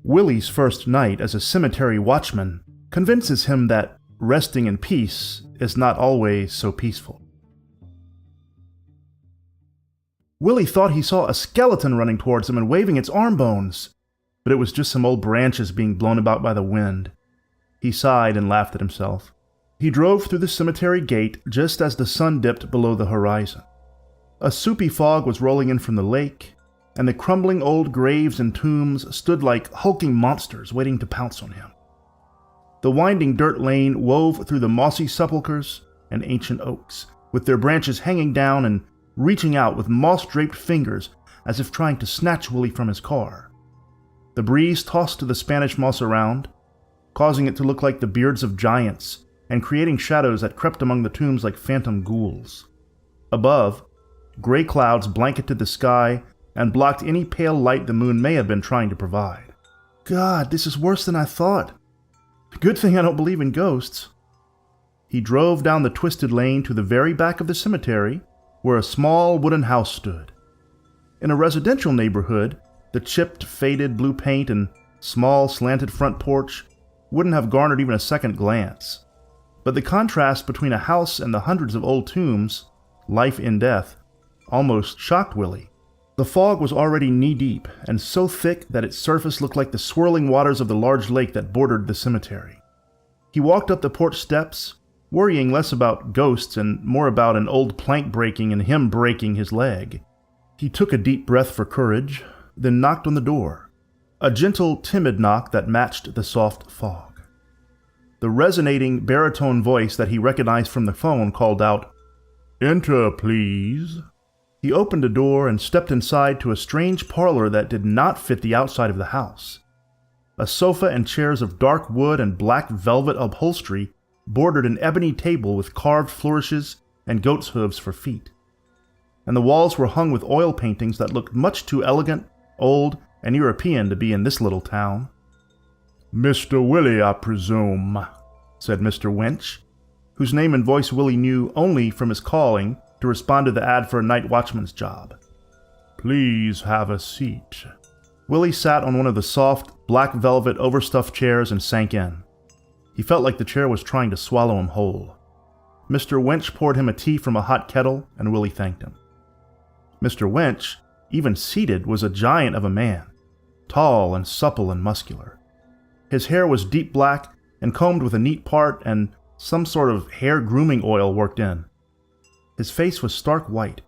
Willy's first night as a cemetery watchman convinces him that resting in peace is not always so peaceful. Willy thought he saw a skeleton running towards him and waving its arm bones, but it was just some old branches being blown about by the wind. He sighed and laughed at himself. He drove through the cemetery gate just as the sun dipped below the horizon. A soupy fog was rolling in from the lake, and the crumbling old graves and tombs stood like hulking monsters waiting to pounce on him. The winding dirt lane wove through the mossy sepulchres and ancient oaks, with their branches hanging down and reaching out with moss-draped fingers as if trying to snatch Willy from his car. The breeze tossed the Spanish moss around, causing it to look like the beards of giants and creating shadows that crept among the tombs like phantom ghouls. Above, gray clouds blanketed the sky and blocked any pale light the moon may have been trying to provide. God, this is worse than I thought. Good thing I don't believe in ghosts. He drove down the twisted lane to the very back of the cemetery, where a small wooden house stood. In a residential neighborhood, the chipped, faded blue paint and small, slanted front porch wouldn't have garnered even a second glance. But the contrast between a house and the hundreds of old tombs, life in death, almost shocked Willy. The fog was already knee-deep and so thick that its surface looked like the swirling waters of the large lake that bordered the cemetery. He walked up the porch steps, worrying less about ghosts and more about an old plank breaking and him breaking his leg. He took a deep breath for courage, then knocked on the door, a gentle, timid knock that matched the soft fog. The resonating baritone voice that he recognized from the phone called out, "Enter, please." He opened a door and stepped inside to a strange parlor that did not fit the outside of the house. A sofa and chairs of dark wood and black velvet upholstery bordered an ebony table with carved flourishes and goat's hooves for feet. And the walls were hung with oil paintings that looked much too elegant, old, and European to be in this little town. "Mr. Willy, I presume," said Mr. Winch, whose name and voice Willy knew only from his calling to respond to the ad for a night watchman's job. "Please have a seat." Willy sat on one of the soft, black velvet overstuffed chairs and sank in. He felt like the chair was trying to swallow him whole. Mr. Winch poured him a tea from a hot kettle, and Willy thanked him. Mr. Winch, even seated, was a giant of a man, tall and supple and muscular. His hair was deep black and combed with a neat part and some sort of hair grooming oil worked in. His face was stark white,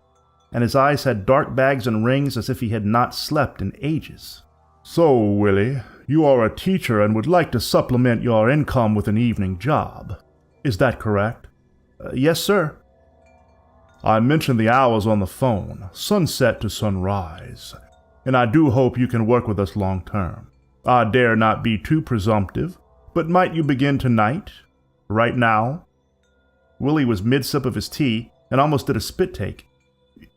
and his eyes had dark bags and rings as if he had not slept in ages. "So, Willy, you are a teacher and would like to supplement your income with an evening job. Is that correct?" Yes, sir." "I mentioned the hours on the phone, sunset to sunrise, and I do hope you can work with us long term. I dare not be too presumptive, but might you begin tonight? Right now?" Willy was mid-sip of his tea and almost did a spit take.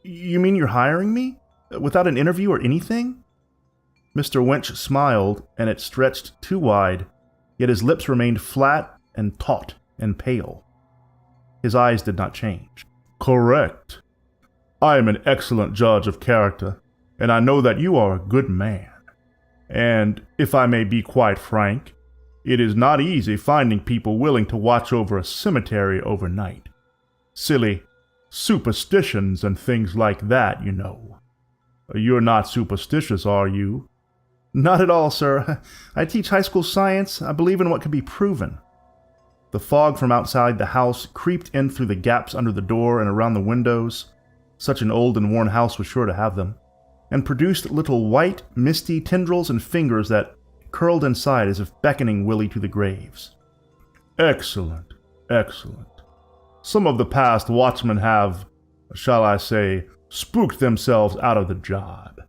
"You mean you're hiring me? Without an interview or anything?" Mr. Winch smiled, and it stretched too wide, yet his lips remained flat and taut and pale. His eyes did not change. "Correct. I am an excellent judge of character, and I know that you are a good man. And, if I may be quite frank, it is not easy finding people willing to watch over a cemetery overnight. Silly superstitions and things like that, you know. You're not superstitious, are you?" "Not at all, sir. I teach high school science. I believe in what can be proven." The fog from outside the house creeped in through the gaps under the door and around the windows, such an old and worn house was sure to have them, and produced little white, misty tendrils and fingers that curled inside as if beckoning Willy to the graves. "Excellent, excellent. Some of the past watchmen have, shall I say, spooked themselves out of the job.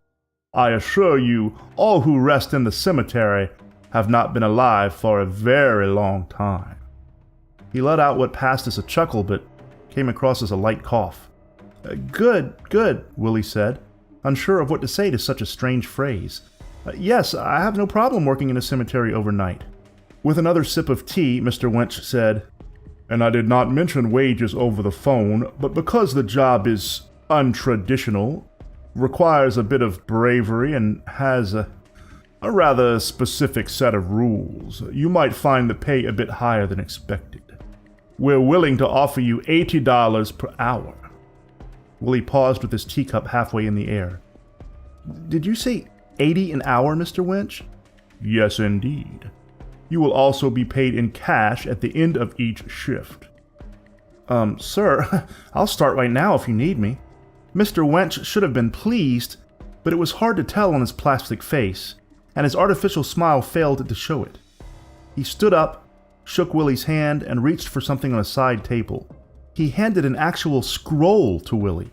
I assure you, all who rest in the cemetery have not been alive for a very long time." He let out what passed as a chuckle but came across as a light cough. Good, Willy said, unsure of what to say to such a strange phrase. "Yes, I have no problem working in a cemetery overnight." With another sip of tea, Mr. Winch said, "And I did not mention wages over the phone, but because the job is untraditional, requires a bit of bravery, and has A rather specific set of rules. You might find the pay a bit higher than expected. We're willing to offer you $80 per hour." Willy paused with his teacup halfway in the air. "Did you say 80 an hour, Mr. Winch?" "Yes, indeed. You will also be paid in cash at the end of each shift." Sir, I'll start right now if you need me." Mr. Winch should have been pleased, but it was hard to tell on his plastic face, and his artificial smile failed to show it. He stood up, shook Willy's hand, and reached for something on a side table. He handed an actual scroll to Willy.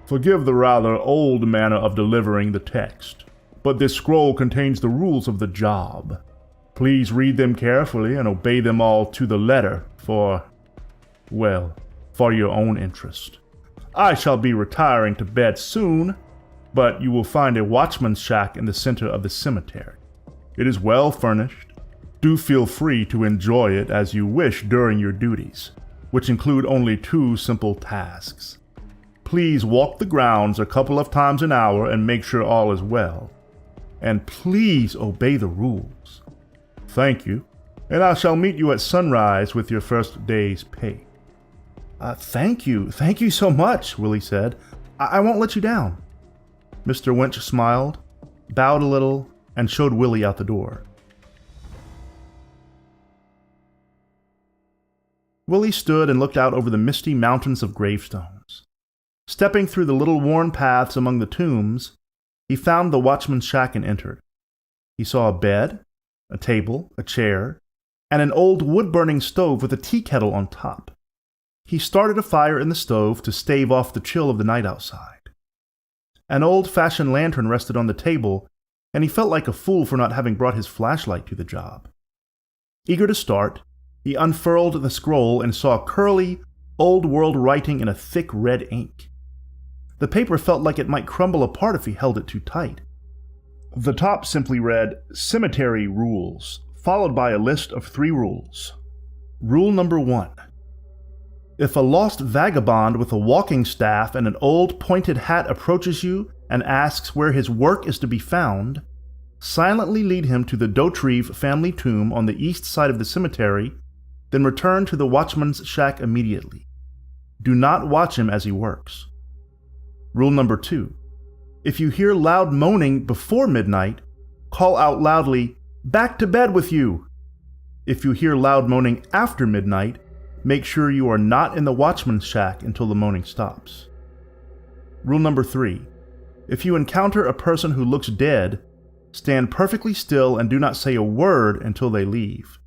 "Forgive the rather old manner of delivering the text, but this scroll contains the rules of the job. Please read them carefully and obey them all to the letter for your own interest. I shall be retiring to bed soon, but you will find a watchman's shack in the center of the cemetery. It is well furnished. Do feel free to enjoy it as you wish during your duties, which include only 2 simple tasks. Please walk the grounds a couple of times an hour and make sure all is well. And please obey the rules. Thank you, and I shall meet you at sunrise with your first day's pay." Thank you so much," Willy said. I won't let you down." Mr. Winch smiled, bowed a little, and showed Willy out the door. Willy stood and looked out over the misty mountains of gravestones. Stepping through the little worn paths among the tombs, he found the watchman's shack and entered. He saw a bed, a table, a chair, and an old wood-burning stove with a tea kettle on top. He started a fire in the stove to stave off the chill of the night outside. An old-fashioned lantern rested on the table, and he felt like a fool for not having brought his flashlight to the job. Eager to start, he unfurled the scroll and saw curly, old-world writing in a thick red ink. The paper felt like it might crumble apart if he held it too tight. The top simply read, "Cemetery Rules," followed by a list of 3 rules. Rule number 1. If a lost vagabond with a walking staff and an old pointed hat approaches you and asks where his work is to be found, silently lead him to the Dautrieve family tomb on the east side of the cemetery, then return to the watchman's shack immediately. Do not watch him as he works. Rule number 2. If you hear loud moaning before midnight, call out loudly, "Back to bed with you!" If you hear loud moaning after midnight, make sure you are not in the watchman's shack until the moaning stops. Rule number 3. If you encounter a person who looks dead, stand perfectly still and do not say a word until they leave.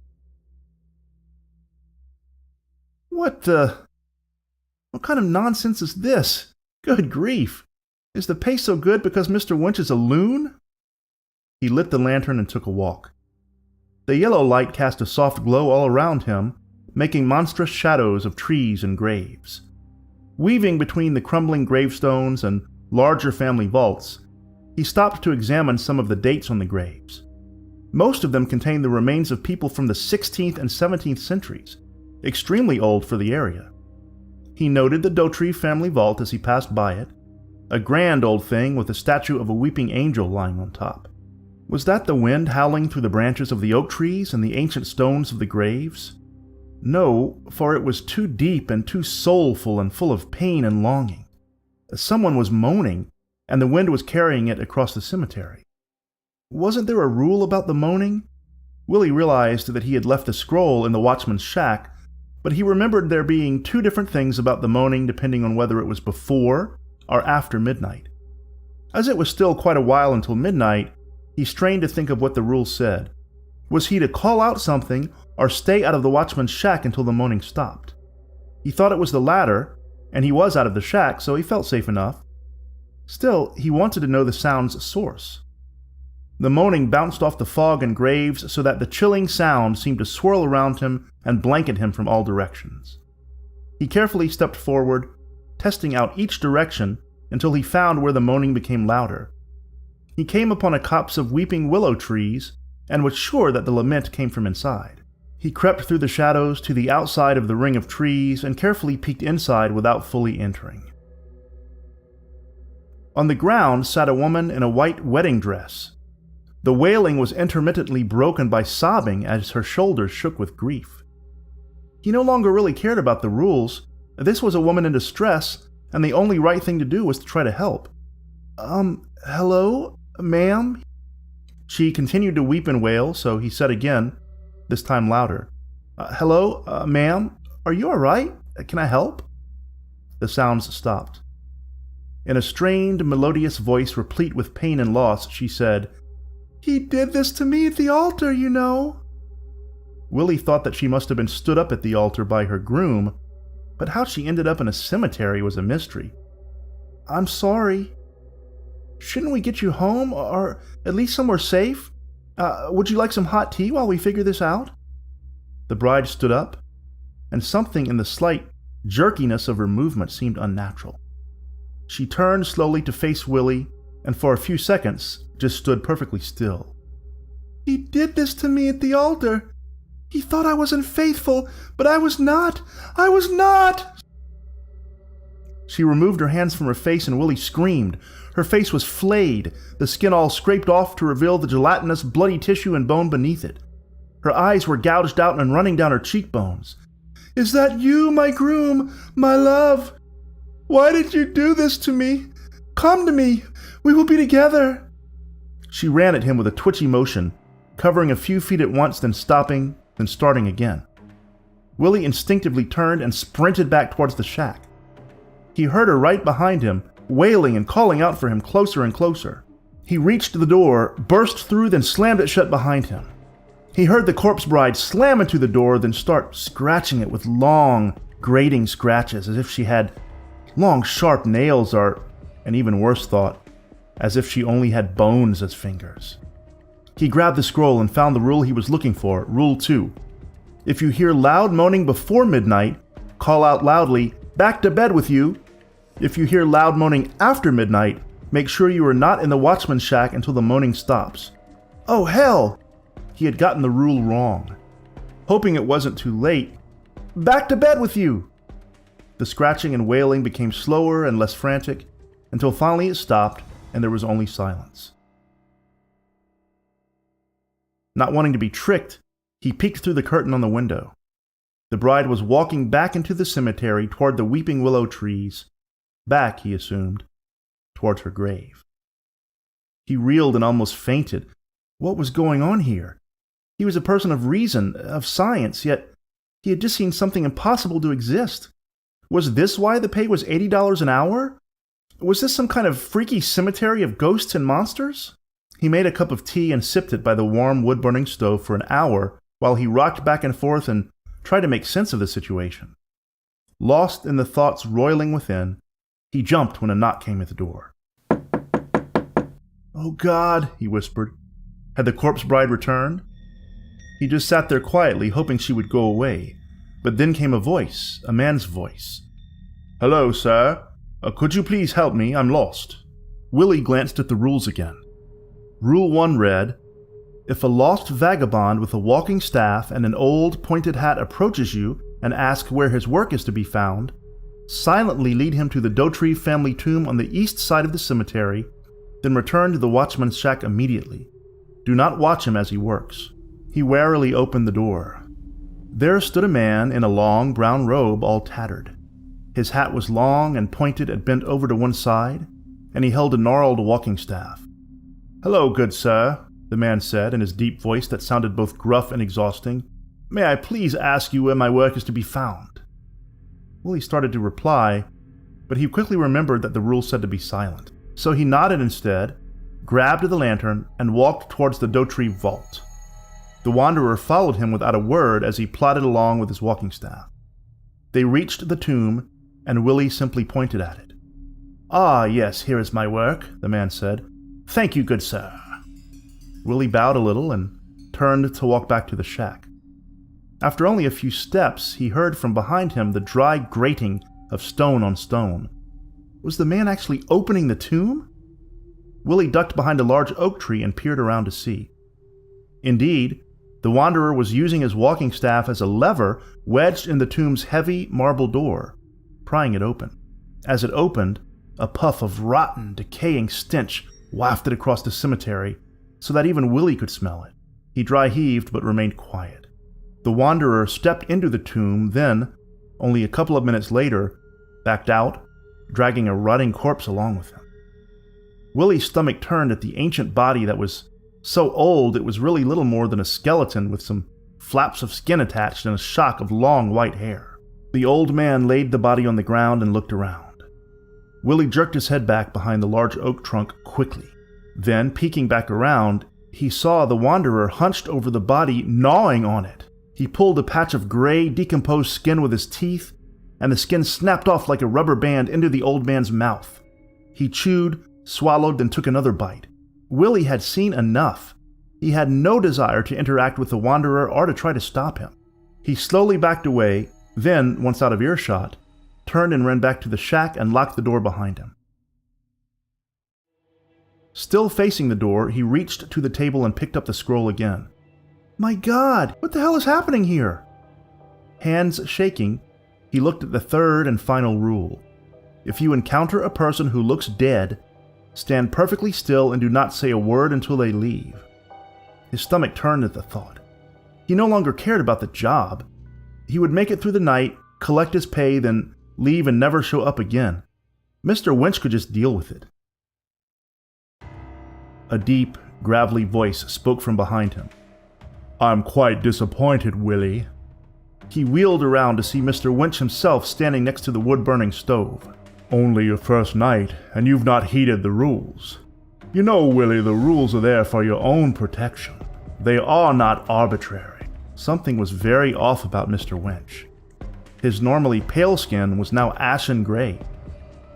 What kind of nonsense is this? Good grief! Is the pay so good because Mr. Winch is a loon? He lit the lantern and took a walk. The yellow light cast a soft glow all around him, making monstrous shadows of trees and graves. Weaving between the crumbling gravestones and larger family vaults, he stopped to examine some of the dates on the graves. Most of them contained the remains of people from the 16th and 17th centuries, extremely old for the area. He noted the Dautrieve family vault as he passed by it, a grand old thing with a statue of a weeping angel lying on top. Was that the wind howling through the branches of the oak trees and the ancient stones of the graves? No, for it was too deep and too soulful and full of pain and longing. Someone was moaning, and the wind was carrying it across the cemetery. Wasn't there a rule about the moaning? Willy realized that he had left the scroll in the watchman's shack, but he remembered there being 2 different things about the moaning depending on whether it was before or after midnight. As it was still quite a while until midnight, he strained to think of what the rule said. Was he to call out something or stay out of the watchman's shack until the moaning stopped? He thought it was the latter, and he was out of the shack, so he felt safe enough. Still, he wanted to know the sound's source. The moaning bounced off the fog and graves so that the chilling sound seemed to swirl around him and blanket him from all directions. He carefully stepped forward, testing out each direction until he found where the moaning became louder. He came upon a copse of weeping willow trees and was sure that the lament came from inside. He crept through the shadows to the outside of the ring of trees and carefully peeked inside without fully entering. On the ground sat a woman in a white wedding dress. The wailing was intermittently broken by sobbing as her shoulders shook with grief. He no longer really cared about the rules. This was a woman in distress, and the only right thing to do was to try to help. Hello, ma'am? She continued to weep and wail, so he said again, this time louder. Hello, ma'am? Are you all right? Can I help? The sounds stopped. In a strained, melodious voice replete with pain and loss, she said, "He did this to me at the altar, you know." Willy thought that she must have been stood up at the altar by her groom, but how she ended up in a cemetery was a mystery. "I'm sorry. Shouldn't we get you home, or at least somewhere safe? Would you like some hot tea while we figure this out?" The bride stood up, and something in the slight jerkiness of her movement seemed unnatural. She turned slowly to face Willy, and for a few seconds just stood perfectly still. "He did this to me at the altar. He thought I was unfaithful, but I was not. I was not!" She removed her hands from her face, and Willy screamed. Her face was flayed, the skin all scraped off to reveal the gelatinous, bloody tissue and bone beneath it. Her eyes were gouged out and running down her cheekbones. "Is that you, my groom, my love? Why did you do this to me? Come to me. We will be together." She ran at him with a twitchy motion, covering a few feet at once, then stopping, then starting again. Willy instinctively turned and sprinted back towards the shack. He heard her right behind him, wailing and calling out for him closer and closer. He reached the door, burst through, then slammed it shut behind him. He heard the corpse bride slam into the door, then start scratching it with long, grating scratches, as if she had long, sharp nails, or, an even worse thought, as if she only had bones as fingers. He grabbed the scroll and found the rule he was looking for, Rule 2. If you hear loud moaning before midnight, call out loudly, "Back to bed with you." If you hear loud moaning after midnight, make sure you are not in the watchman's shack until the moaning stops. Oh, hell! He had gotten the rule wrong. Hoping it wasn't too late, "Back to bed with you!" The scratching and wailing became slower and less frantic, until finally it stopped and there was only silence. Not wanting to be tricked, he peeked through the curtain on the window. The bride was walking back into the cemetery toward the weeping willow trees, back, he assumed, towards her grave. He reeled and almost fainted. What was going on here? He was a person of reason, of science, yet he had just seen something impossible to exist. Was this why the pay was $80 an hour? Was this some kind of freaky cemetery of ghosts and monsters? He made a cup of tea and sipped it by the warm wood-burning stove for an hour while he rocked back and forth and tried to make sense of the situation. Lost in the thoughts roiling within, he jumped when a knock came at the door. "Oh God," he whispered. Had the corpse bride returned? He just sat there quietly, hoping she would go away. But then came a voice, a man's voice. "Hello, sir. Could you please help me? I'm lost." Willy glanced at the rules again. Rule 1 read, "If a lost vagabond with a walking staff and an old pointed hat approaches you and asks where his work is to be found, silently lead him to the Dotry family tomb on the east side of the cemetery, then return to the watchman's shack immediately. Do not watch him as he works." He warily opened the door. There stood a man in a long brown robe all tattered. His hat was long and pointed and bent over to one side, and he held a gnarled walking staff. "Hello, good sir," the man said in his deep voice that sounded both gruff and exhausting. "May I please ask you where my work is to be found?" Willy started to reply, but he quickly remembered that the rule said to be silent. So he nodded instead, grabbed the lantern, and walked towards the Dotry vault. The wanderer followed him without a word as he plodded along with his walking staff. They reached the tomb, and Willy simply pointed at it. "Ah, yes, here is my work," the man said. "Thank you, good sir." Willy bowed a little and turned to walk back to the shack. After only a few steps, he heard from behind him the dry grating of stone on stone. Was the man actually opening the tomb? Willy ducked behind a large oak tree and peered around to see. Indeed, the wanderer was using his walking staff as a lever wedged in the tomb's heavy marble door, prying it open. As it opened, a puff of rotten, decaying stench wafted across the cemetery, so that even Willy could smell it. He dry-heaved but remained quiet. The wanderer stepped into the tomb, then, only a couple of minutes later, backed out, dragging a rotting corpse along with him. Willy's stomach turned at the ancient body that was so old it was really little more than a skeleton with some flaps of skin attached and a shock of long white hair. The old man laid the body on the ground and looked around. Willy jerked his head back behind the large oak trunk quickly. Then, peeking back around, he saw the wanderer hunched over the body, gnawing on it. He pulled a patch of gray, decomposed skin with his teeth, and the skin snapped off like a rubber band into the old man's mouth. He chewed, swallowed, and took another bite. Willy had seen enough. He had no desire to interact with the wanderer or to try to stop him. He slowly backed away, then, once out of earshot, turned and ran back to the shack and locked the door behind him. Still facing the door, he reached to the table and picked up the scroll again. My God, what the hell is happening here? Hands shaking, he looked at the third and final rule. If you encounter a person who looks dead, stand perfectly still and do not say a word until they leave. His stomach turned at the thought. He no longer cared about the job. He would make it through the night, collect his pay, then leave and never show up again. Mr. Winch could just deal with it. A deep, gravelly voice spoke from behind him. I'm quite disappointed, Willy. He wheeled around to see Mr. Winch himself standing next to the wood-burning stove. Only your first night, and you've not heeded the rules. You know, Willy, the rules are there for your own protection. They are not arbitrary. Something was very off about Mr. Winch. His normally pale skin was now ashen gray.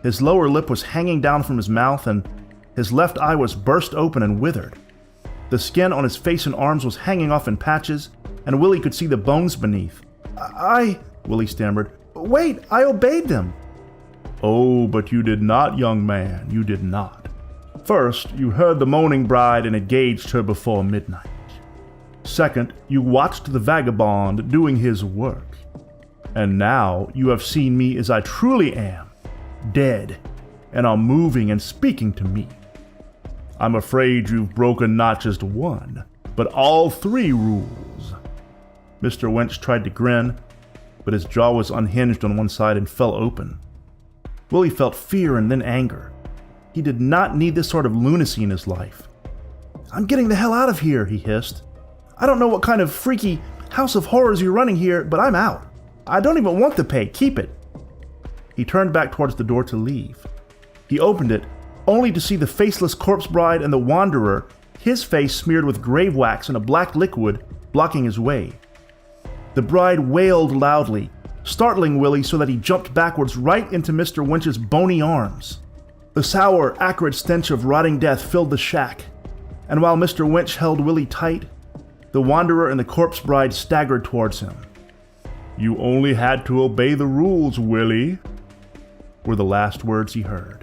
His lower lip was hanging down from his mouth, and his left eye was burst open and withered. The skin on his face and arms was hanging off in patches, and Willy could see the bones beneath. Willy stammered. Wait, I obeyed them. Oh, but you did not, young man, you did not. First, you heard the moaning bride and engaged her before midnight. Second, you watched the vagabond doing his work. And now you have seen me as I truly am, dead, and are moving and speaking to me. I'm afraid you've broken not just one, but all three rules. Mr. Winch tried to grin, but his jaw was unhinged on one side and fell open. Willy felt fear and then anger. He did not need this sort of lunacy in his life. I'm getting the hell out of here, he hissed. I don't know what kind of freaky house of horrors you're running here, but I'm out. I don't even want the pay. Keep it. He turned back towards the door to leave. He opened it, only to see the faceless corpse bride and the wanderer, his face smeared with grave wax and a black liquid, blocking his way. The bride wailed loudly, startling Willy so that he jumped backwards right into Mr. Winch's bony arms. The sour, acrid stench of rotting death filled the shack, and while Mr. Winch held Willy tight, the wanderer and the corpse bride staggered towards him. You only had to obey the rules, Willy, were the last words he heard.